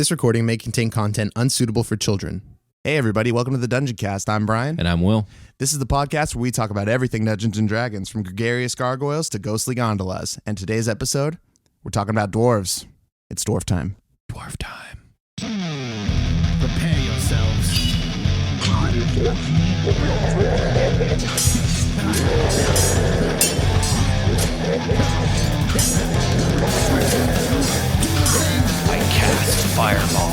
This recording may contain content unsuitable for children. Hey everybody, welcome to the Dungeoncast. I'm Brian. And I'm Will. This is the podcast where we talk about everything Dungeons & Dragons, from gregarious gargoyles to ghostly gondolas. And today's episode, we're talking about dwarves. It's dwarf time. Dwarf time. Prepare yourselves. I cast Fireball.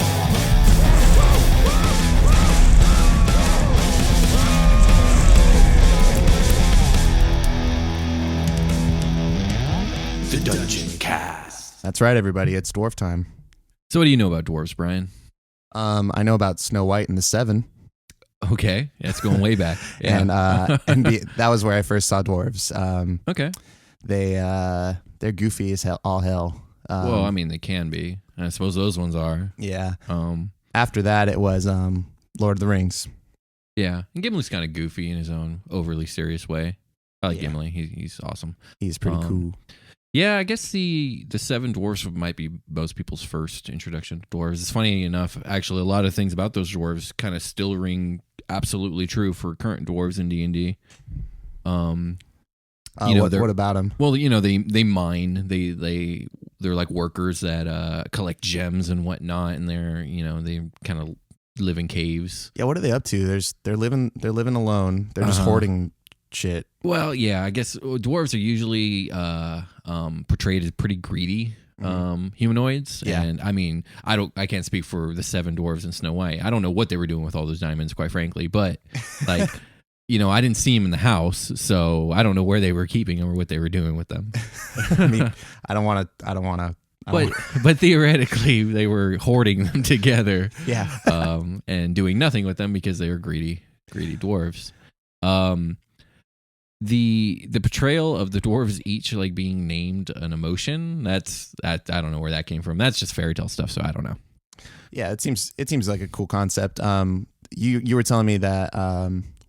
The Dungeoncast. That's right, everybody. It's dwarf time. So what do you know about dwarves, Brian? I know about Snow White and the Seven. Okay, that's going way back. Yeah. And that was where I first saw dwarves. Okay. They're goofy as hell, all hell. Well, I mean, they can be. I suppose those ones are. Yeah. After that, it was Lord of the Rings. Yeah, and Gimli's kind of goofy in his own overly serious way. I like Gimli. He's awesome. He's pretty cool. Yeah, I guess the Seven Dwarfs might be most people's first introduction to dwarves. It's funny enough, actually, a lot of things about those dwarves kind of still ring absolutely true for current dwarves in D&D. What about them? Well, you know, they mine. They're like workers that collect gems and whatnot, and they kind of live in caves. Yeah, what are they up to? They're living alone. They're just hoarding shit. Well, yeah, I guess dwarves are usually portrayed as pretty greedy humanoids. Yeah. And I mean, I can't speak for the Seven Dwarves in Snow White. I don't know what they were doing with all those diamonds, quite frankly, but like I didn't see them in the house, so I don't know where they were keeping them or what they were doing with them. I mean, I don't want to. But theoretically, they were hoarding them together. Yeah. And doing nothing with them because they were greedy dwarves. The portrayal of the dwarves each like being named an emotion, that I don't know where that came from. That's just fairy tale stuff, so I don't know. Yeah, it seems like a cool concept. You were telling me that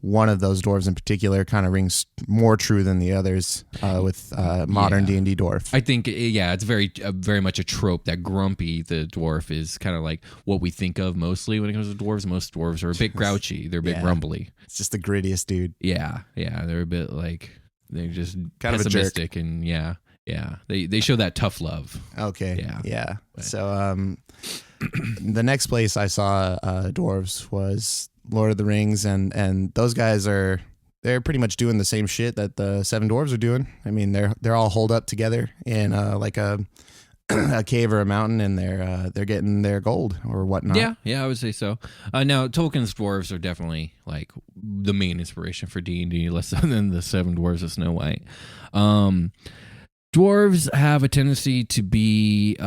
one of those dwarves in particular kind of rings more true than the others with modern D&D dwarf. I think it's very much a trope that grumpy the dwarf is kind of like what we think of mostly when it comes to dwarves. Most dwarves are a bit grouchy. They're a bit grumbly. It's just the grittiest dude. Yeah. They're a bit like they're just kind pessimistic of a jerk. and They show that tough love. Okay. Yeah. So the next place I saw dwarves was Lord of the Rings, and those guys they're pretty much doing the same shit that the Seven Dwarves are doing. I mean, they're all holed up together in like a cave or a mountain, and they're getting their gold or whatnot. Yeah, I would say so. Now, Tolkien's dwarves are definitely like the main inspiration for D&D, less so than the Seven Dwarves of Snow White. Dwarves have a tendency to be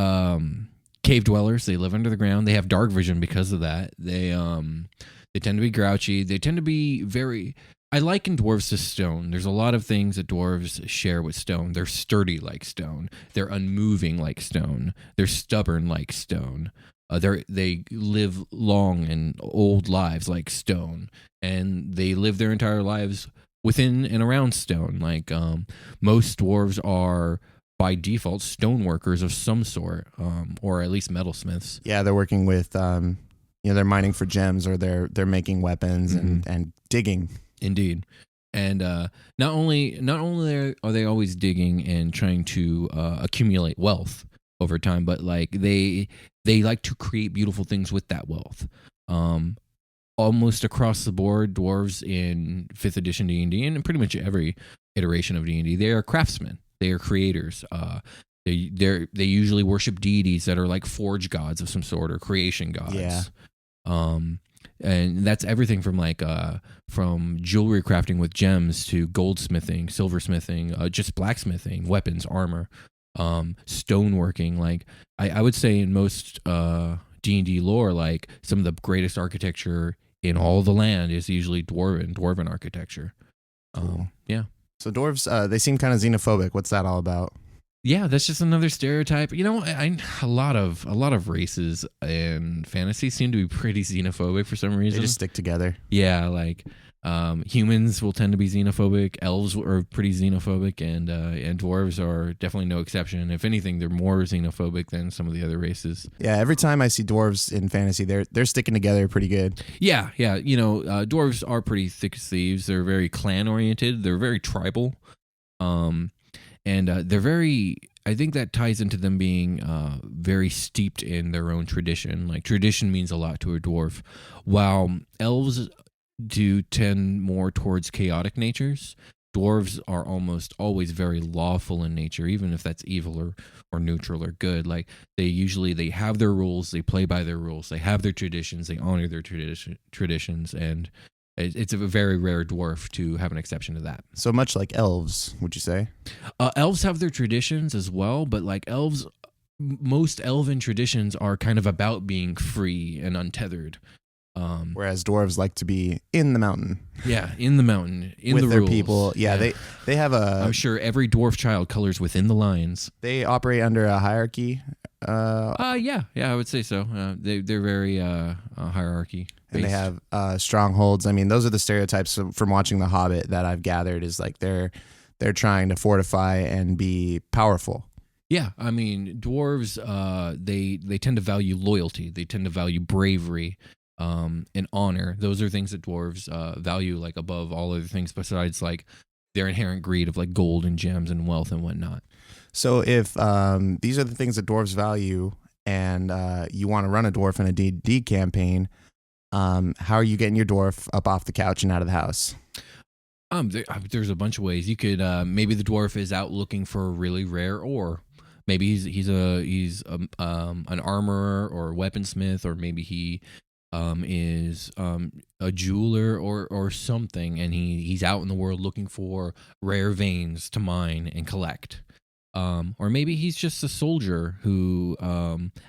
cave dwellers. They live under the ground. They have dark vision because of that. They tend to be grouchy. They tend to be I liken dwarves to stone. There's a lot of things that dwarves share with stone. They're sturdy like stone. They're unmoving like stone. They're stubborn like stone. They live long and old lives like stone. And they live their entire lives within and around stone. Like most dwarves are, by default, stone workers of some sort, or at least metalsmiths. Yeah, they're working with... they're mining for gems, or they're making weapons and digging. Indeed. And not only are they always digging and trying to accumulate wealth over time, but like they like to create beautiful things with that wealth. Almost across the board, dwarves in 5th edition D&D and in pretty much every iteration of D&D, they are craftsmen. They are creators. They usually worship deities that are like forge gods of some sort or creation gods. Yeah. And that's everything from from jewelry crafting with gems to goldsmithing, silversmithing, just blacksmithing, weapons, armor, stoneworking. Like I would say in most D&D lore, like some of the greatest architecture in all the land is usually dwarven architecture. Cool. Yeah. So dwarves, they seem kind of xenophobic. What's that all about? Yeah, that's just another stereotype. A lot of races in fantasy seem to be pretty xenophobic for some reason. They just stick together. Yeah, like Humans will tend to be xenophobic. Elves are pretty xenophobic, and dwarves are definitely no exception. If anything, they're more xenophobic than some of the other races. Yeah, every time I see dwarves in fantasy, they're sticking together pretty good. Yeah. Dwarves are pretty thick as thieves. They're very clan oriented. They're very tribal, and they're very. I think that ties into them being very steeped in their own tradition. Like, tradition means a lot to a dwarf, while elves do tend more towards chaotic natures. Dwarves are almost always very lawful in nature, even if that's evil or neutral or good. Like, they have their rules, they play by their rules, they have their traditions, they honor their traditions, and it's a very rare dwarf to have an exception to that. So much like elves, would you say? Elves have their traditions as well, but like elves, most elven traditions are kind of about being free and untethered. Whereas dwarves like to be in the mountain. Yeah, in the mountain, in with the their rules. people. Yeah, they have a. I'm sure every dwarf child colors within the lines. They operate under a hierarchy. Yeah, I would say so. They're very hierarchy based. And they have strongholds. I mean, those are the stereotypes from watching The Hobbit that I've gathered. Is like they're trying to fortify and be powerful. Yeah, I mean, dwarves. They tend to value loyalty. They tend to value bravery. And honor. Those are things that dwarves value, like, above all other things besides like their inherent greed of like gold and gems and wealth and whatnot. So if these are the things that dwarves value, and you want to run a dwarf in a D&D campaign, how are you getting your dwarf up off the couch and out of the house? There's a bunch of ways. You could maybe the dwarf is out looking for a really rare ore. Maybe he's an armorer or a weaponsmith, or maybe he is a jeweler or something, and he's out in the world looking for rare veins to mine and collect. Or maybe he's just a soldier who,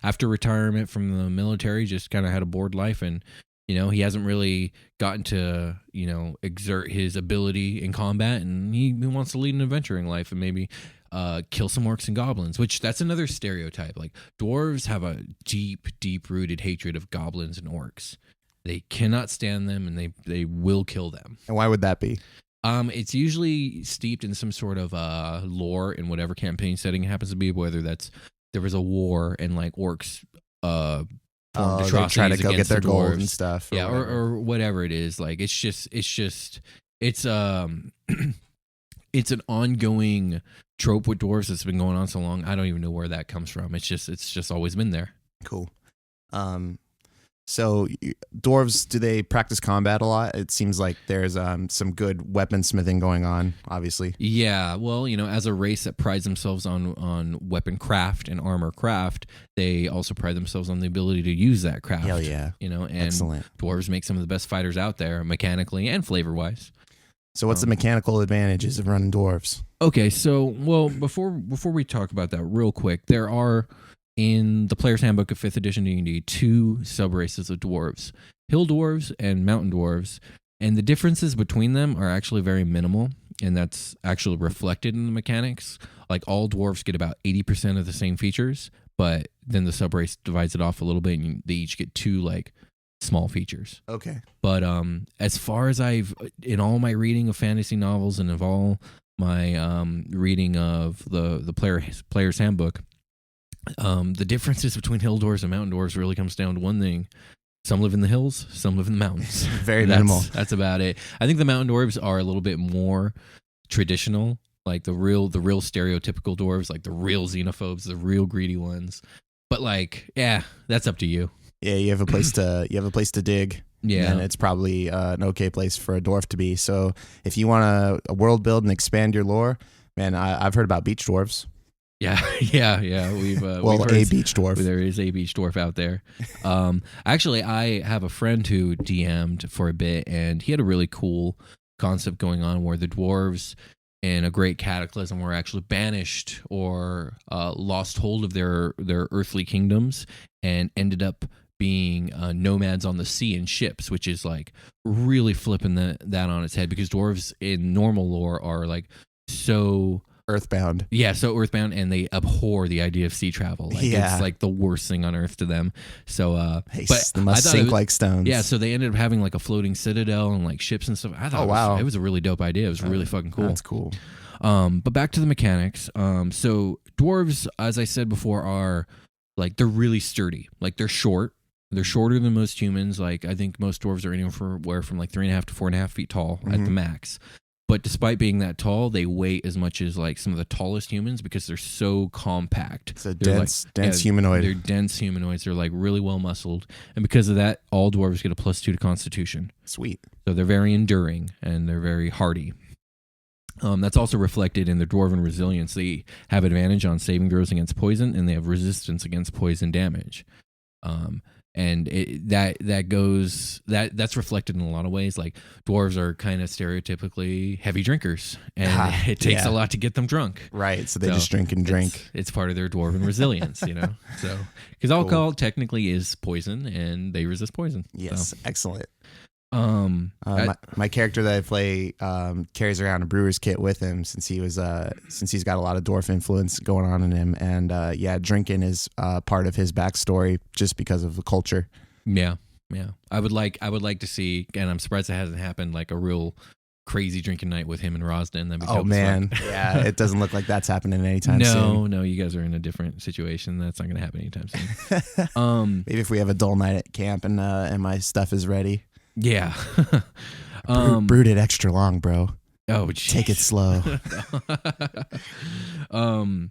after retirement from the military, just kind of had a bored life, and he hasn't really gotten to exert his ability in combat, and he wants to lead an adventuring life and maybe kill some orcs and goblins, which that's another stereotype. Like, dwarves have a deep rooted hatred of goblins and orcs. They cannot stand them, and they will kill them. And why would that be? It's usually steeped in some sort of lore in whatever campaign setting it happens to be, whether there was a war and like orcs formed atrocities trying to go get against their the gold dwarves. and stuff. Or whatever it is. Like, it's it's an ongoing trope with dwarves that's been going on so long. I don't even know where that comes from. It's just always been there. Cool. So dwarves, do they practice combat a lot? It seems like there's some good weaponsmithing going on, obviously. Yeah, well, as a race that prides themselves on weapon craft and armor craft, they also pride themselves on the ability to use that craft. Hell yeah. And excellent. Dwarves make some of the best fighters out there, mechanically and flavor-wise. So what's the mechanical advantages of running dwarves? Okay, so, well, before we talk about that real quick, there are, in the Player's Handbook of 5th edition D&D, 2 subraces of dwarves, hill dwarves and mountain dwarves, and the differences between them are actually very minimal, and that's actually reflected in the mechanics. Like, all dwarves get about 80% of the same features, but then the subrace divides it off a little bit, and they each get 2, like, small features. Okay. But as far as in all my reading of fantasy novels and of all my reading of the Player's Handbook, the differences between hill dwarves and mountain dwarves really comes down to one thing. Some live in the hills, some live in the mountains. Very minimal. That's about it. I think the mountain dwarves are a little bit more traditional, like the real stereotypical dwarves, like the real xenophobes, the real greedy ones. But like, yeah, that's up to you. Yeah, you have a place to dig. Yeah, and it's probably an okay place for a dwarf to be. So if you want to world build and expand your lore, man, I've heard about beach dwarves. Yeah. We've a beach dwarf. There is a beach dwarf out there. Actually, I have a friend who DM'd for a bit, and he had a really cool concept going on where the dwarves in a great cataclysm were actually banished or lost hold of their earthly kingdoms and ended up being nomads on the sea in ships, which is like really flipping that on its head, because dwarves in normal lore are like so earthbound. Yeah, so earthbound, and they abhor the idea of sea travel. Like, Yeah. it's like the worst thing on earth to them. So, They but they must I thought sink it was- like stones. Yeah, so they ended up having like a floating citadel and like ships and stuff. I thought it was a really dope idea. It was really fucking cool. That's cool. But back to the mechanics. So dwarves, as I said before, are like they're really sturdy. Like they're short. They're shorter than most humans. Like I think most dwarves are anywhere from like 3.5 to 4.5 feet tall at the max. But despite being that tall, they weigh as much as like some of the tallest humans because they're so compact. It's a They're dense humanoid. They're dense humanoids. They're like really well muscled, and because of that, all dwarves get a +2 to Constitution. Sweet. So they're very enduring and they're very hardy. That's also reflected in their dwarven resilience. They have advantage on saving throws against poison, and they have resistance against poison damage. And that's reflected in a lot of ways. Like dwarves are kind of stereotypically heavy drinkers, and it takes a lot to get them drunk. Right. So they just drink and drink. It's part of their dwarven resilience, you know. So because alcohol technically is poison, and they resist poison. Yes. So, Excellent. My character that I play carries around a brewer's kit with him since he's got a lot of dwarf influence going on in him, and drinking is part of his backstory just because of the culture. Yeah. I would like to see, and I'm surprised it hasn't happened, like a real crazy drinking night with him and Rosden. That'd be dope as fuck. Yeah, it doesn't look like that's happening anytime soon. No, you guys are in a different situation. That's not going to happen anytime soon. Maybe if we have a dull night at camp and my stuff is ready. Yeah. Brewed it extra long, bro. Oh, geez. Take it slow. I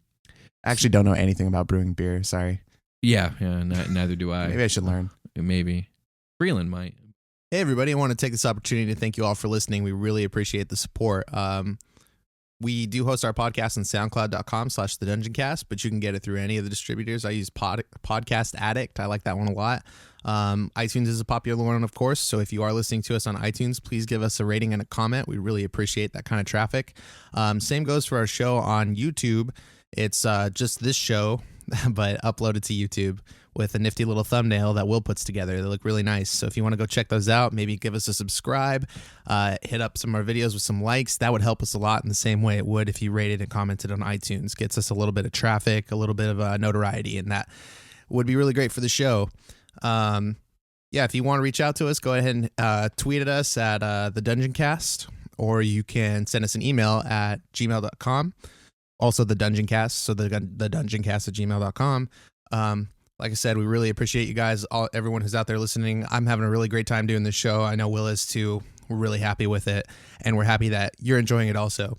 actually don't know anything about brewing beer. Sorry. Yeah. Neither do I. Maybe I should learn. Maybe. Freeland might. Hey, everybody. I want to take this opportunity to thank you all for listening. We really appreciate the support. We do host our podcast on soundcloud.com/thedungeoncast, but you can get it through any of the distributors. I use Podcast Addict. I like that one a lot. iTunes is a popular one, of course. So if you are listening to us on iTunes, please give us a rating and a comment. We really appreciate that kind of traffic. Same goes for our show on YouTube. It's just this show, but uploaded to YouTube with a nifty little thumbnail that Will puts together. They look really nice. So if you want to go check those out, maybe give us a subscribe, hit up some of our videos with some likes. That would help us a lot in the same way it would if you rated and commented on iTunes. Gets us a little bit of traffic, a little bit of notoriety, and that would be really great for the show. If you want to reach out to us, go ahead and tweet at us at the Dungeoncast, or you can send us an email at gmail.com. Also the Dungeoncast, so the Dungeoncast at gmail.com. Like I said, we really appreciate you guys, everyone who's out there listening. I'm having a really great time doing this show. I know Will is too. We're really happy with it, and we're happy that you're enjoying it also.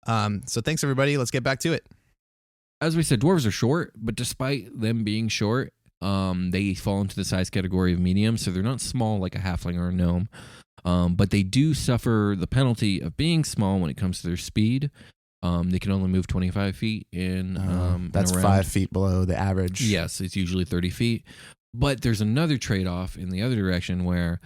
So thanks, everybody. Let's get back to it. As we said, dwarves are short, but despite them being short, they fall into the size category of medium, so they're not small like a halfling or a gnome. But they do suffer the penalty of being small when it comes to their speed. They can only move 25 feet in. That's in a 5 feet below the average. Yes, it's usually 30 feet. But there's another trade-off in the other direction where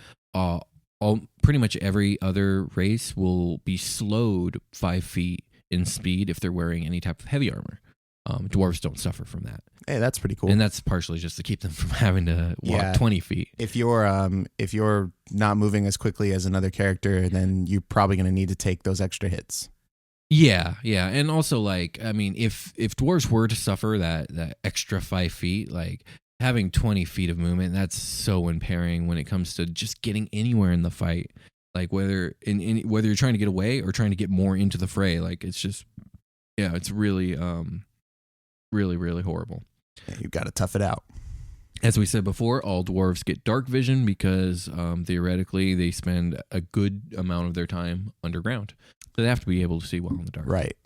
pretty much every other race will be slowed 5 feet in speed if they're wearing any type of heavy armor. Dwarves don't suffer from that. Hey, that's pretty cool. And that's partially just to keep them from having to walk 20 feet. If you're not moving as quickly as another character, then you're probably going to need to take those extra hits. Yeah. And also, like, I mean, if dwarves were to suffer that extra 5 feet, like, having 20 feet of movement, that's so impairing when it comes to just getting anywhere in the fight. Like, whether you're trying to get away or trying to get more into the fray, like, it's just, it's really, really, really horrible. Yeah, you've got to tough it out. As we said before, all dwarves get dark vision because theoretically they spend a good amount of their time underground. So they have to be able to see well in the dark. Right.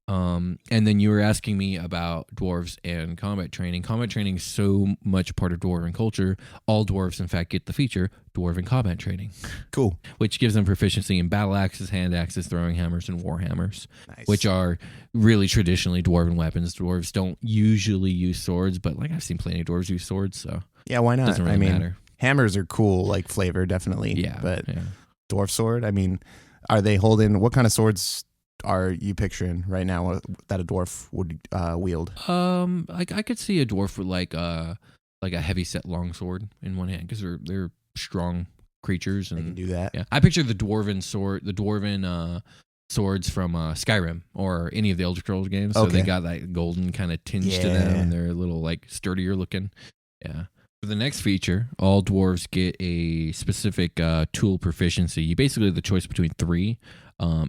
And then you were asking me about dwarves and combat training. Combat training is so much part of dwarven culture. All dwarves, in fact, get the feature dwarven combat training. Cool. Which gives them proficiency in battle axes, hand axes, throwing hammers, and war hammers, nice. Which are really traditionally dwarven weapons. Dwarves don't usually use swords, but like I've seen plenty of dwarves use swords, so yeah, why not? Doesn't really matter. Hammers are cool, like flavor, definitely. Yeah, but dwarf sword. I mean, are they holding? What kind of swords are you picturing right now that a dwarf would wield? I could see a dwarf with like a heavy set longsword in one hand because they're strong creatures and they can do that. Yeah, I picture the dwarven sword, the dwarven swords from Skyrim or any of the Elder Scrolls games. So Okay. they got that golden kind of tinge to them, and they're a little like sturdier looking. Yeah. For the next feature, all dwarves get a specific tool proficiency. You basically have the choice between 3.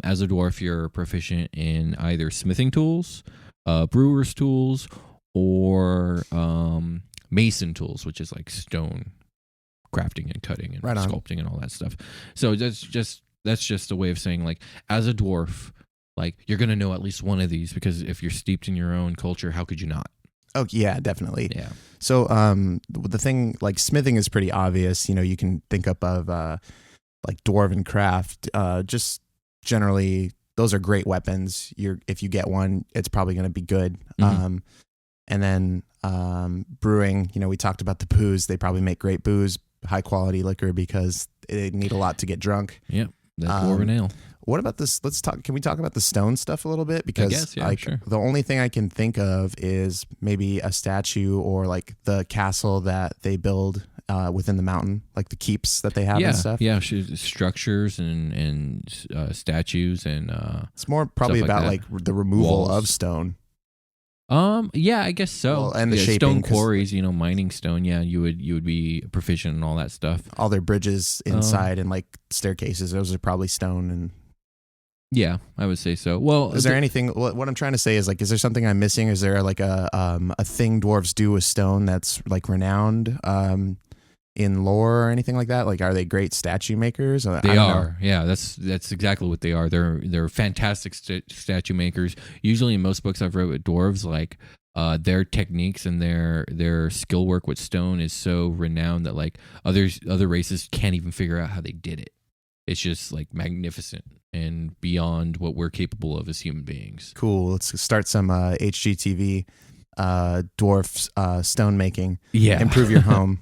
As a dwarf, you're proficient in either smithing tools, brewer's tools, or mason tools, which is like stone crafting and cutting and sculpting and all that stuff. So that's just a way of saying, like, as a dwarf, like, you're gonna know at least one of these, because if you're steeped in your own culture, how could you not? Oh yeah, definitely. Yeah. So the thing, like, smithing is pretty obvious. You know, you can think up of like dwarven craft. Just generally, those are great weapons. If you get one, it's probably going to be good. Mm-hmm. And then brewing, you know, we talked about the booze. They probably make great booze, high quality liquor, because they need a lot to get drunk. Yep. That dwarven ale. What about this? Can we talk about the stone stuff a little bit? Because guess, yeah, sure. The only thing I can think of is maybe a statue, or like the castle that they build within the mountain, like the keeps that they have and stuff. Yeah, structures and statues and it's more probably about like the removal of stone. Yeah, I guess so. Well, and the shaping, stone quarries, you know, mining stone. Yeah, you would be proficient in all that stuff. All their bridges inside and like staircases, those are probably stone. And yeah, I would say so. Well, is there anything? What I'm trying to say is, like, is there something I'm missing? Is there like a thing dwarves do with stone that's like renowned in lore or anything like that? Like, are they great statue makers? They are. Yeah, that's exactly what they are. They're fantastic statue makers. Usually, in most books I've read with dwarves, like their techniques and their skill work with stone is so renowned that like other races can't even figure out how they did it. It's just like magnificent and beyond what we're capable of as human beings. Cool. Let's start some HGTV dwarf stone making. Yeah. Improve your home.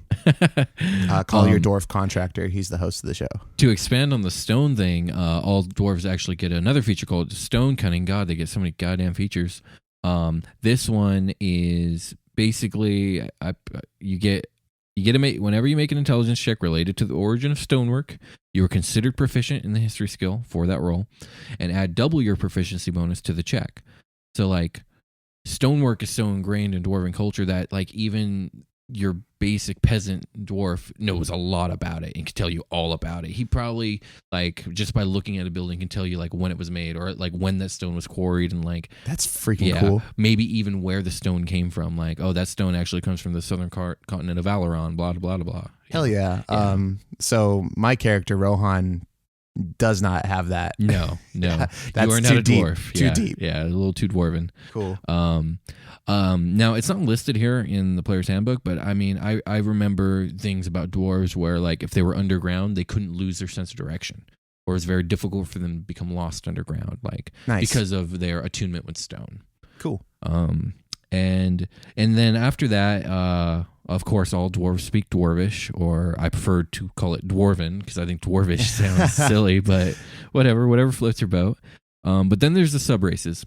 Call your dwarf contractor. He's the host of the show. To expand on the stone thing, all dwarves actually get another feature called Stonecunning. God, they get so many goddamn features. This one is basically you get to make, whenever you make an intelligence check related to the origin of stonework, you are considered proficient in the history skill for that role, and add double your proficiency bonus to the check. So like, stonework is so ingrained in dwarven culture that like even your basic peasant dwarf knows a lot about it and can tell you all about it. He probably, like, just by looking at a building, can tell you like when it was made, or like when that stone was quarried, and like, that's freaking cool. Maybe even where the stone came from. Like, oh, that stone actually comes from the southern continent of Valoron. Blah blah blah blah. Hell yeah. So my character Rohan does not have that. No. That's you are not too a dwarf. Too deep. Yeah, a little too dwarven. Cool. Now it's not listed here in the player's handbook, but I mean, I remember things about dwarves where like if they were underground, they couldn't lose their sense of direction, or it's very difficult for them to become lost underground, like because of their attunement with stone. Cool. And then after that, of course, all dwarves speak Dwarvish, or I prefer to call it Dwarven because I think Dwarvish sounds silly, but whatever floats your boat. But then there's the subraces,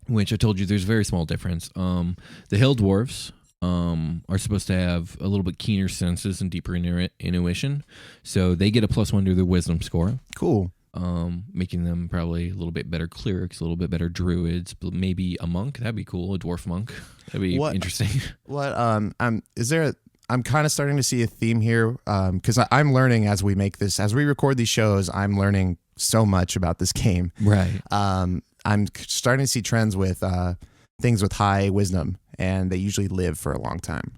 which I told you there's a very small difference. The hill dwarves are supposed to have a little bit keener senses and deeper intuition, so they get a +1 to their wisdom score. Cool. Making them probably a little bit better clerics, a little bit better druids, maybe a monk. That'd be cool. A dwarf monk. That'd be interesting. I'm kind of starting to see a theme here, because I'm learning as we record these shows. I'm learning so much about this game. Right. I'm starting to see trends with things with high wisdom, and they usually live for a long time.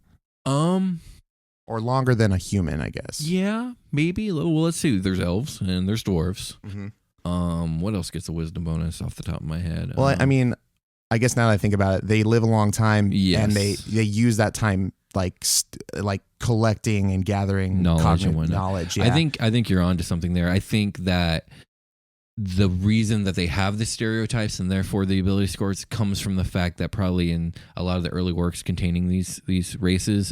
Or longer than a human, I guess. Yeah, maybe. Well, let's see. There's elves and there's dwarves. Mm-hmm. What else gets a wisdom bonus off the top of my head? Well, I mean, I guess now that I think about it, they live a long time, and they use that time like collecting and gathering knowledge. Yeah. I think you're onto something there. I think that the reason that they have the stereotypes and therefore the ability scores comes from the fact that probably in a lot of the early works containing these races,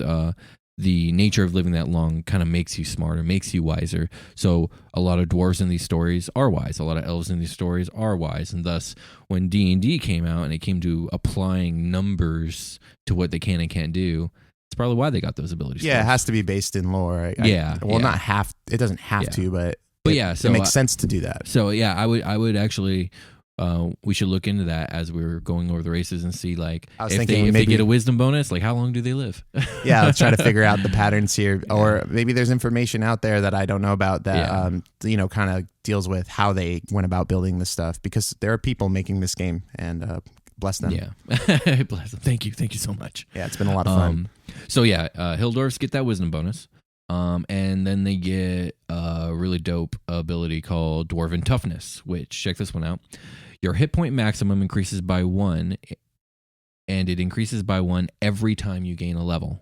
the nature of living that long kind of makes you smarter, makes you wiser. So a lot of dwarves in these stories are wise. A lot of elves in these stories are wise. And thus, when D&D came out and it came to applying numbers to what they can and can't do, it's probably why they got those abilities. Yeah, it has to be based in lore. It doesn't have to, but But yeah, so it makes sense to do that. So yeah, I would actually. We should look into that as we're going over the races and see like if they get a wisdom bonus, like how long do they live? Yeah, let's try to figure out the patterns here, or maybe there's information out there that I don't know about that kind of deals with how they went about building this stuff, because there are people making this game, and bless them. Yeah, bless them. Thank you so much. Yeah, it's been a lot of fun. So yeah, Hill Dwarfs get that wisdom bonus. And then they get a really dope ability called Dwarven Toughness, which, check this one out. Your hit point maximum increases by 1, and it increases by 1 every time you gain a level.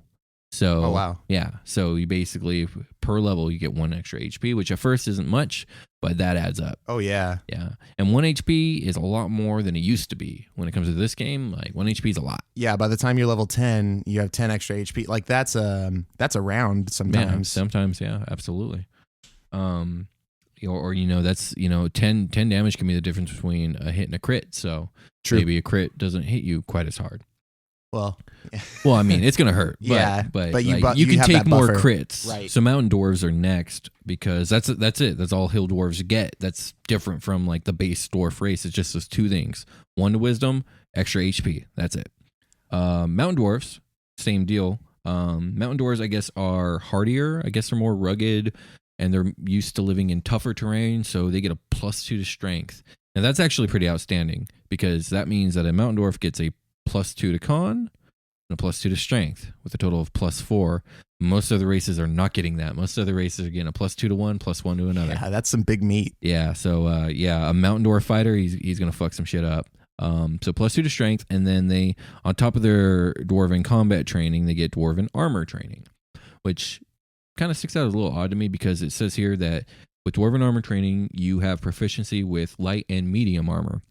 So, oh, wow. Yeah. So you basically, per level, you get 1 extra HP, which at first isn't much, but that adds up. Oh, yeah. Yeah. And 1 HP is a lot more than it used to be. When it comes to this game, like 1 HP is a lot. Yeah. By the time you're level 10, you have 10 extra HP. Like that's a round sometimes. Yeah, sometimes. Yeah, absolutely. Or that's 10 damage can be the difference between a hit and a crit. So True. Maybe a crit doesn't hit you quite as hard. Well, I mean, it's gonna hurt. Yeah, but you can have take that more buffer. crits. Right. So mountain dwarves are next, because that's it. That's all hill dwarves get. That's different from like the base dwarf race. It's just those 2 things: 1 to wisdom, extra HP. That's it. Mountain dwarfs, same deal. Mountain dwarves, I guess, are hardier. I guess they're more rugged, and they're used to living in tougher terrain, so they get a +2 to strength. Now that's actually pretty outstanding, because that means that a mountain dwarf gets a +2 to con and a +2 to strength, with a total of +4. Most other races are not getting that. Most other races are getting a +2 to one, +1 to another. Yeah, that's some big meat. Yeah. So a mountain dwarf fighter, he's gonna fuck some shit up. So +2 to strength, and then they, on top of their dwarven combat training, they get dwarven armor training, which kind of sticks out as a little odd to me, because it says here that with dwarven armor training, you have proficiency with light and medium armor.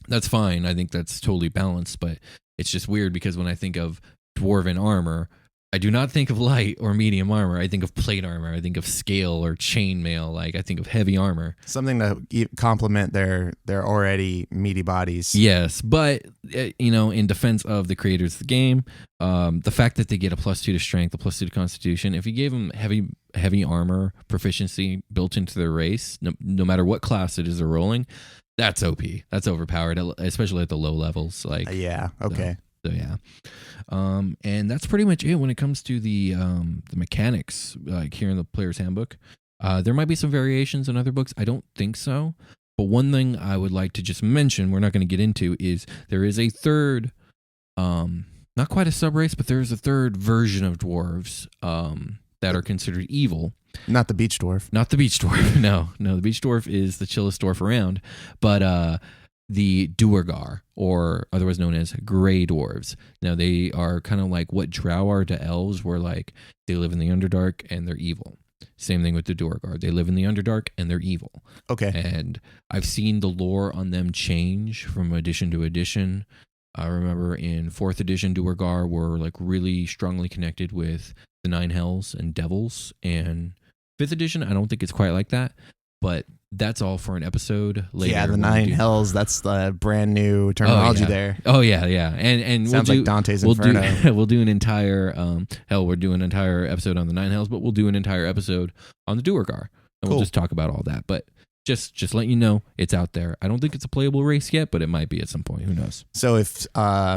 That's fine. I think that's totally balanced, but it's just weird, because when I think of dwarven armor, I do not think of light or medium armor. I think of plate armor. I think of scale or chainmail. Like, I think of heavy armor. Something to complement their already meaty bodies. Yes, but in defense of the creators of the game, the fact that they get a +2 to strength, a +2 to constitution, if you gave them heavy armor proficiency built into their race, no matter what class it is they're rolling, that's OP. That's overpowered, especially at the low levels. Like, yeah, okay. So yeah, and that's pretty much it when it comes to the mechanics, like here in the player's handbook. There might be some variations in other books. I don't think so. But one thing I would like to just mention, we're not going to get into, is there is a third, not quite a subrace, but there is a third version of dwarves that are considered evil. Not the beach dwarf. Not the beach dwarf. No, the beach dwarf is the chillest dwarf around. But the Duergar, or otherwise known as gray dwarves. Now, they are kind of like what drow are to elves, where like they live in the Underdark and they're evil. Same thing with the Duergar. They live in the Underdark and they're evil. Okay. And I've seen the lore on them change from edition to edition. I remember in 4th edition, Duergar were like really strongly connected with the Nine Hells and Devils. And 5th edition, I don't think it's quite like that. But that's all for an episode later. Yeah, the Nine Hells, that's the brand new terminology there. Oh, yeah. And sounds like Dante's Inferno. We'll do an entire, we're doing an entire episode on the Nine Hells, but we'll do an entire episode on the Duergar. And we'll just talk about all that. But just let you know, it's out there. I don't think it's a playable race yet, but it might be at some point. Who knows? So if I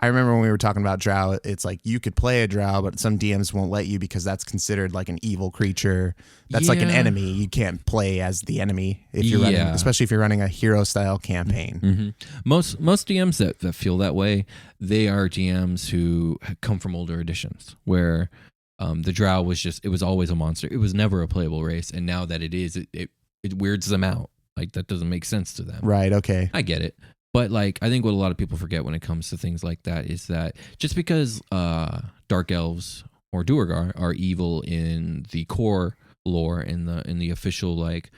remember when we were talking about drow, it's like you could play a drow, but some DMs won't let you because that's considered like an evil creature. That's like an enemy. You can't play as the enemy if you're running, especially if you're running a hero style campaign. Mm-hmm. Most DMs that feel that way, they are DMs who come from older editions where the drow was always a monster. It was never a playable race, and now that it is, it weirds them out. Like, that doesn't make sense to them. Right, okay. I get it. But like, I think what a lot of people forget when it comes to things like that is that just because dark elves or Duergar are evil in the core lore, in the official, like,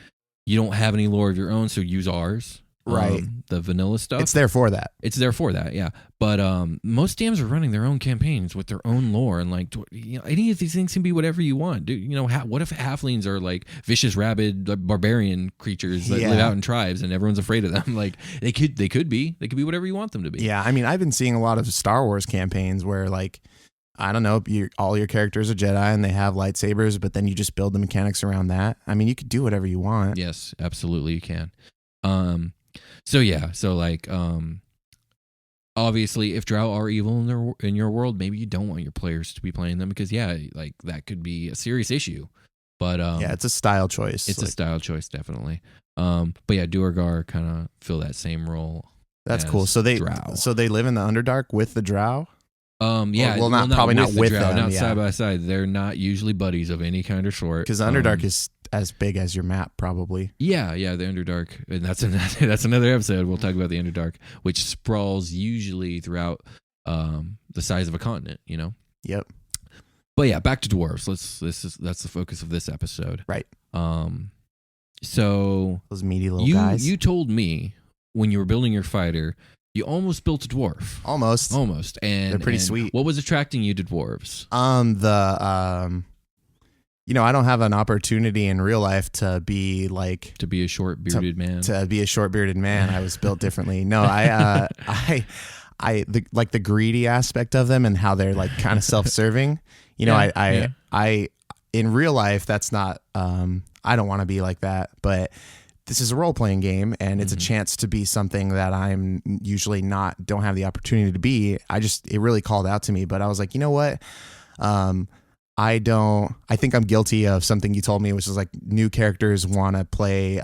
you don't have any lore of your own, so use ours. Right. The vanilla stuff. It's there for that. Yeah. But most DMs are running their own campaigns with their own lore, and like, any of these things can be whatever you want. Dude, what if halflings are like vicious, rabid, barbarian creatures that live out in tribes and everyone's afraid of them? Like, they could be whatever you want them to be. Yeah, I mean, I've been seeing a lot of Star Wars campaigns where like I don't know, all your characters are Jedi and they have lightsabers, but then you just build the mechanics around that. I mean, you could do whatever you want. Yes, absolutely you can. So like obviously if Drow are evil in your world, maybe you don't want your players to be playing them because like that could be a serious issue. But yeah, it's a style choice. It's a style choice, definitely. But yeah, Duergar kind of fill that same role. That's cool. So they live in the Underdark with the Drow? Yeah, probably not with them, not side by side. They're not usually buddies of any kind or sort. Because the Underdark is as big as your map, probably. Yeah, the Underdark, and that's another episode. We'll talk about the Underdark, which sprawls usually throughout the size of a continent. Yep. But yeah, back to dwarves. That's the focus of this episode, right? So those meaty little guys. You told me when you were building your fighter. You almost built a dwarf. Almost. And they're pretty sweet. What was attracting you to dwarves? I don't have an opportunity in real life to be a short bearded man. To be a short bearded man. I was built differently. No, the greedy aspect of them and how they're like kind of self-serving. I in real life that's not I don't want to be like that, but this is a role-playing game, and it's a chance to be something that I'm usually don't have the opportunity to be. It really called out to me, but I was like, you know what? I think I'm guilty of something you told me, which is like new characters want to play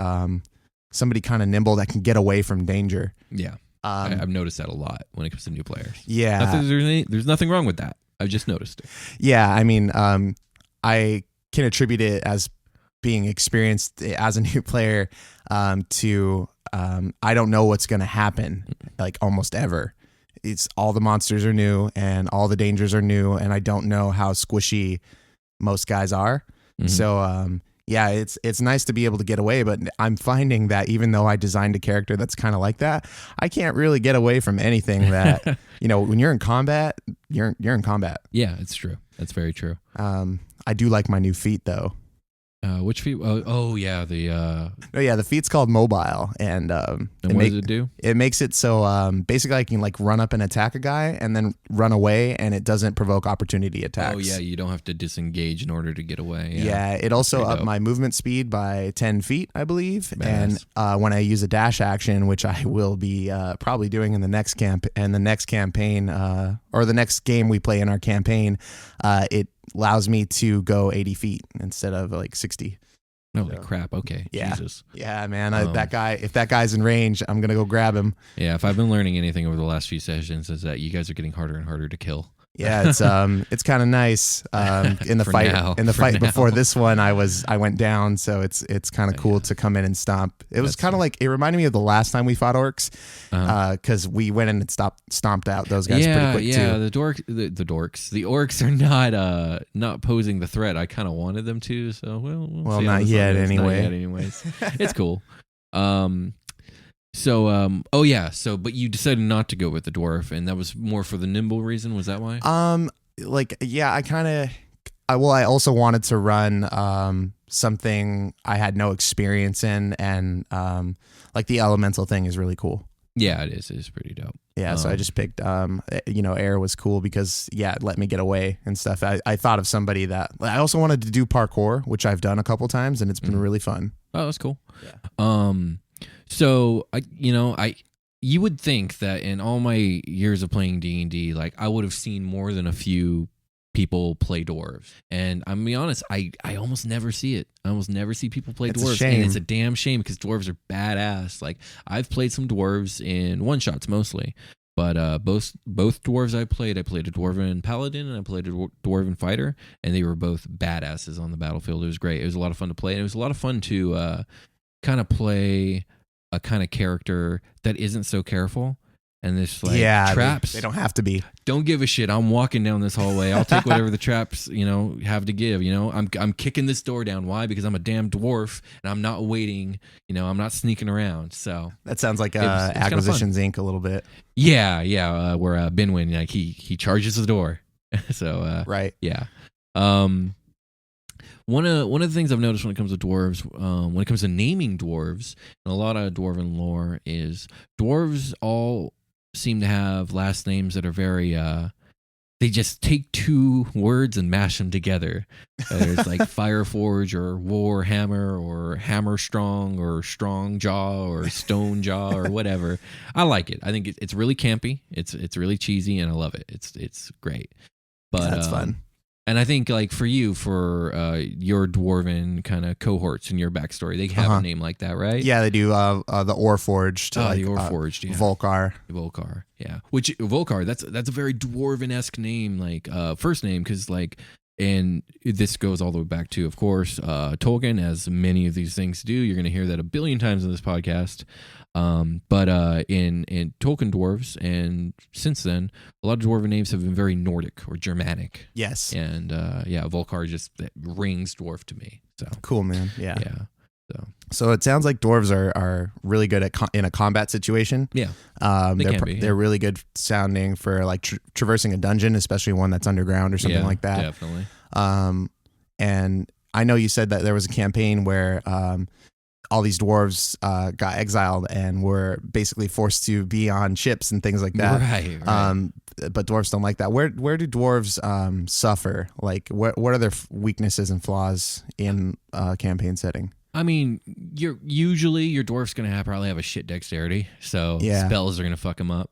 somebody kind of nimble that can get away from danger. Yeah. I've noticed that a lot when it comes to new players. Yeah. There's nothing wrong with that. I've just noticed it. Yeah. I mean, I can attribute it as being experienced as a new player to I don't know what's going to happen like almost ever. It's all the monsters are new and all the dangers are new, and I don't know how squishy most guys are. Mm-hmm. So yeah, it's nice to be able to get away, but I'm finding that even though I designed a character that's kind of like that, I can't really get away from anything that when you're in combat, you're in combat. Yeah, it's true. That's very true. I do like my new feat though. Which feat? Oh yeah, the feat's called mobile, and what does it do? It makes it so basically I can like run up and attack a guy and then run away, and it doesn't provoke opportunity attacks. Oh yeah, you don't have to disengage in order to get away. Yeah, it also upped my movement speed by 10 feet, I believe. Badass. And when I use a dash action, which I will be probably doing in the next campaign, or the next game we play in our campaign, it allows me to go 80 feet instead of like 60. Holy crap. Okay. Yeah. Jesus. Yeah, man. If that guy's in range, I'm going to go grab him. Yeah. If I've been learning anything over the last few sessions is that you guys are getting harder and harder to kill. Yeah, it's kind of nice. In the fight before this one, I went down, so it's kind of cool to come in and stomp. It was kind of like, it reminded me of the last time we fought orcs, because we went in and stomped out those guys pretty quick too. Yeah, the orcs are not posing the threat I kind of wanted them to. So we'll see not yet anyway. Anyways, it's cool. But you decided not to go with the dwarf, and that was more for the nimble reason. Was that why? I also wanted to run something I had no experience in, and like the elemental thing is really cool. Yeah, it is. It is pretty dope. Yeah, so I just picked, air was cool because, it let me get away and stuff. I thought of somebody that I also wanted to do parkour, which I've done a couple times, and it's been really fun. Oh, that's cool. Yeah. So you would think that in all my years of playing D&D, like I would have seen more than a few people play dwarves, and I'm gonna be honest, I almost never see it. I almost never see people play dwarves, and it's a damn shame because dwarves are badass. Like I've played some dwarves in one shots mostly, but both dwarves I played a dwarven paladin and I played a dwarven fighter, and they were both badasses on the battlefield. It was great. It was a lot of fun to play, and it was a lot of fun to kind of play a kind of character that isn't so careful, and this traps. They don't have to be. Don't give a shit. I'm walking down this hallway. I'll take whatever the traps have to give. I'm kicking this door down. Why? Because I'm a damn dwarf and I'm not waiting. I'm not sneaking around. So that sounds like Acquisitions Inc. a little bit. Yeah. Where Binwin he charges the door. So right. Yeah. One of the things I've noticed when it comes to dwarves, when it comes to naming dwarves, and a lot of dwarven lore, is dwarves all seem to have last names that are very, they just take two words and mash them together. There's like Fireforge or Warhammer or Hammer Strong or Strong Jaw or Stone Jaw or whatever. I like it. I think it's really campy. It's really cheesy, and I love it. It's great. But That's fun. And I think like for you, for your dwarven kind of cohorts in your backstory, they have a name like that, right? Yeah, they do. The Orforged. The Orforged, yeah. Volcar. Yeah. Which Volcar, that's a very dwarven-esque name, like first name, because like, and this goes all the way back to, of course, Tolkien, as many of these things do. You're going to hear that a billion times in this podcast. But in Tolkien dwarves, and since then, a lot of dwarven names have been very Nordic or Germanic. Yes. And Volcar just rings dwarf to me. So cool, man. Yeah. Yeah. So it sounds like dwarves are really good at in a combat situation. Yeah. They're really good sounding for like traversing a dungeon, especially one that's underground or something like that. Definitely. And I know you said that there was a campaign where all these dwarves got exiled and were basically forced to be on ships and things like that. Right. But dwarves don't like that. Where do dwarves suffer? Like, what are their weaknesses and flaws in a campaign setting? I mean, usually your dwarf's gonna probably have a shit dexterity, so spells are gonna fuck him up.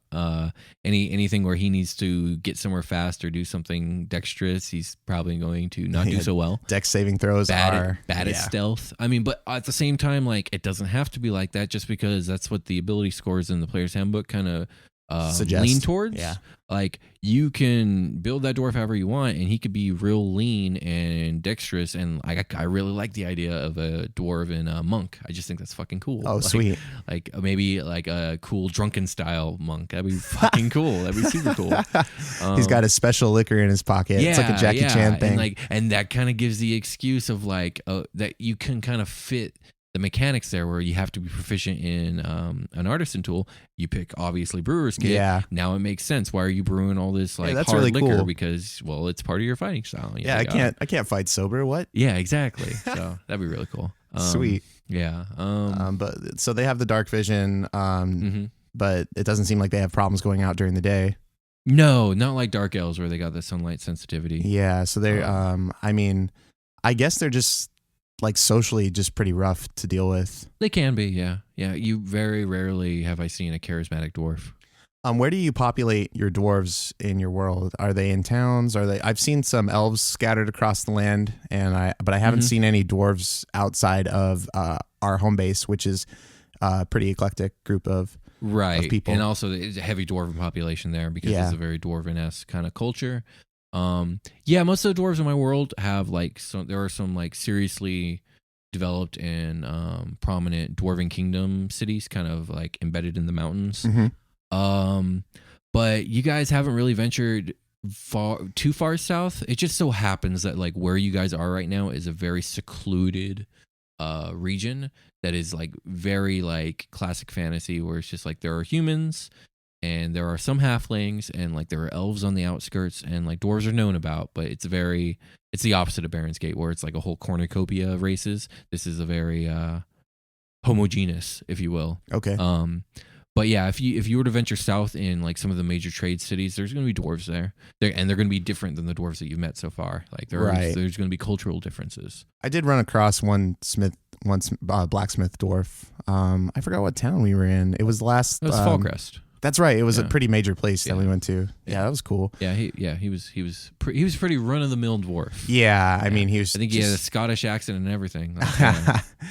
Anything where he needs to get somewhere fast or do something dexterous, he's probably going to not do so well. Dex saving throws are bad at stealth. I mean, but at the same time, like, it doesn't have to be like that just because that's what the ability scores in the player's handbook kind of lean towards. Yeah. Like, you can build that dwarf however you want, and he could be real lean and dexterous. And I really like the idea of a dwarven monk. I just think that's fucking cool. Oh, sweet. Like maybe like a cool drunken style monk. That'd be fucking cool. That'd be super cool. He's got a special liquor in his pocket. It's like a Jackie Chan thing. And that kind of gives the excuse of like that you can kind of fit the mechanics there, where you have to be proficient in an artisan tool. You pick obviously brewer's kit. Yeah. Now it makes sense. Why are you brewing all this like that's hard really liquor? cool. Because it's part of your fighting style. Yeah, I can't fight sober. What? Yeah, exactly. So that'd be really cool. Sweet. Yeah. But so they have the dark vision. But it doesn't seem like they have problems going out during the day. No, not like dark elves where they got the sunlight sensitivity. Yeah. So they're. I mean, I guess they're just like socially just pretty rough to deal with. They can be, yeah. You very rarely have I seen a charismatic dwarf. Where do you populate your dwarves in your world? Are they in towns? I've seen some elves scattered across the land, but I haven't seen any dwarves outside of our home base, which is a pretty eclectic group of people. And also it's a heavy dwarven population there because it's a very dwarven-esque kind of culture. Most of the dwarves in my world have there are some like seriously developed and prominent dwarven kingdom cities kind of like embedded in the mountains. But you guys haven't really ventured too far south. It just so happens that like where you guys are right now is a very secluded region that is like very like classic fantasy, where it's just like there are humans and there are some halflings, and like there are elves on the outskirts, and like dwarves are known about, but it's the opposite of Baron's Gate, where it's like a whole cornucopia of races. This is a very homogeneous, if you will. Okay. But yeah, if you were to venture south in like some of the major trade cities, there's going to be dwarves there, and they're going to be different than the dwarves that you've met so far. Like there's going to be cultural differences. I did run across one blacksmith dwarf. I forgot what town we were in. It was last. It was Fallcrest. That's right. It was a pretty major place that we went to. Yeah, that was cool. Yeah, he was pretty run of the mill dwarf. Yeah, I mean he was. I think he had a Scottish accent and everything.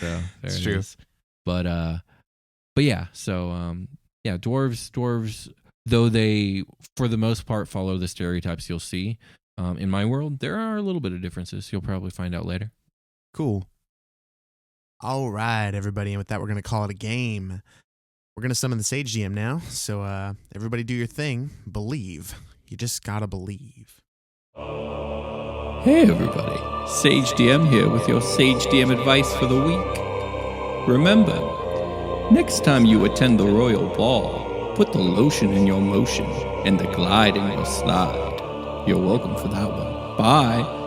So it's true. Is. But yeah, so dwarves, though they for the most part follow the stereotypes you'll see in my world, there are a little bit of differences. You'll probably find out later. Cool. All right, everybody, and with that, we're gonna call it a game. We're going to summon the Sage GM now, so everybody do your thing. Believe. You just gotta believe. Hey everybody, Sage DM here with your Sage DM advice for the week. Remember, next time you attend the Royal Ball, put the lotion in your motion and the glide in your slide. You're welcome for that one. Bye.